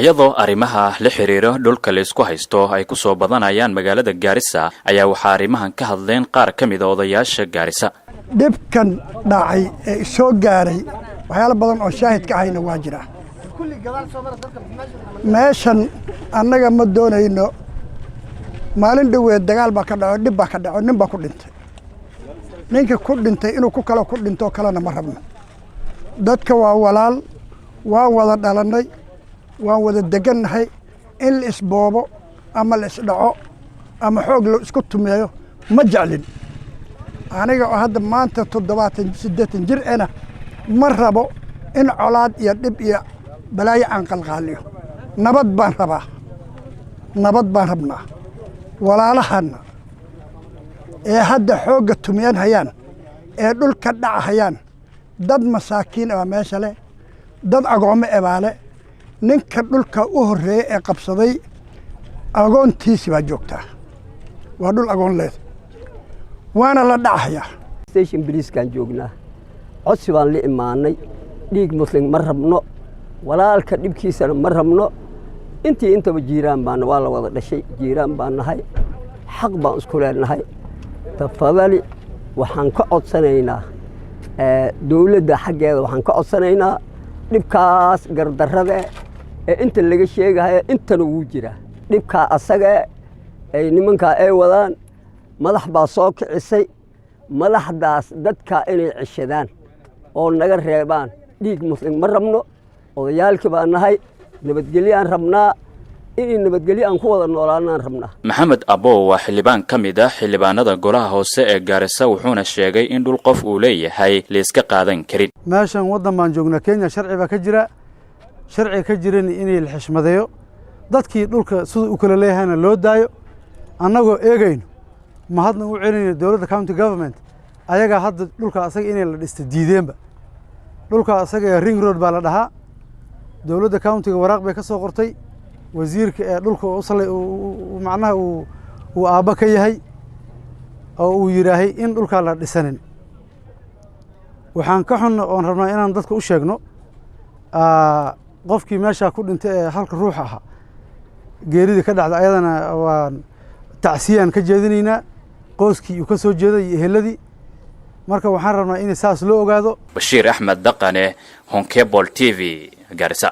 iyadoo arrimaha la xiriira dhulka la isku haysto ay ku soo badanayaan magaalada Gaarisa ayaa waxa arrimahan ka hadleen qaar ka mid ah odayaasha Gaarisa. dhibkan dhacay ee soo gaaray waxyaalo badan oo shaahid ka ahayna waa jira. meeshan annaga ma doonayno maalin dhaweed dagaal baa ka dhaco dhib baa ka dhaco nin baa ku dhintay. ninka ku dhintay inuu ku kala ku dhinto kalena ma rabno. dadka waa walaal waan wada dhalanay waan wada degannahay in la isboobo ama la isdhaco ama xoog la isku tumeeyo ma jeclin. aniga oo hadda maanta 78 jir ana ma rabo in colaad iyo dhib iyo balaayo aan qalqaaliyo. nabad baan rabnaa walaalahana ee hadda xoogga tumiyaan hayaan ee dhulka dhaca hayaan dad masaakiin ah meesha leh dad agoome ebaale ninka dhulka u horeeyay ee qabsaday agoontiisi baa joogtaa waa dhul agoon leed waana la dhacayaa. station police kan joognaa codsi baan la imaanay dhiig muslim ma rabno walaalka dhibkiisana ma rabno intii intaba jiiraan baan waa la wada dhashay jiiraan baan nahay xaq baan isku leenahay tafadali waxaan ka codsanaynaa dawladda xaggeeda waxaan ka codsanaynaa dhibkaas gardarrada ee inta laga sheegayo intana wuu jira dhibka asaga ay nimanka ay wadaan madax baa soo kicisay madaxdaas dadka inay cishadaan oo naga reebaan dhiig muslim ma rabno odayaalkii baan nahay nabadgelyo aan rabnaa in nabadgelyo aan ku wada noolaanaan rabnaa. Maxamed Abo waa xildhibaan ka mid ah xildhibaanada golaha hoose ee Gaarisa wuxuuna sheegay in dhul qof uu leeyahay la iska qaadan karin. meeshan wadan baan joognaa Kenya sharci baa ka jira sharci ka jirin in la xishmadeeyo dadkii dhulka sida uu kala leeyahayna loo daayo annagoo eegayno ma hadna u celinayno dawladda county government ayaga hadda dhulka asaga inay la dhisto diideenba dhulka asaga ring road baa la dhahaa dawladda county waraaq bay ka soo qortay wasiirka ee dhulka u salay macnaha uu aaba ka yahay oo uu yiraahay in dhulka la dhisanin waxaan ka xunno oon rabnaa inaan dadka u sheegno qofkii meesha ku dhintay ee halka ruux aha geerida ka dhacday ayadana waan tacsiyaan ka jeedinaynaa qoyskii uu ka soo jeeday iyo eheladii marka waxaan rabnaa in saas loo ogaado. Bashiir Axmed Daqane, Honkebol TV, Gaarisa.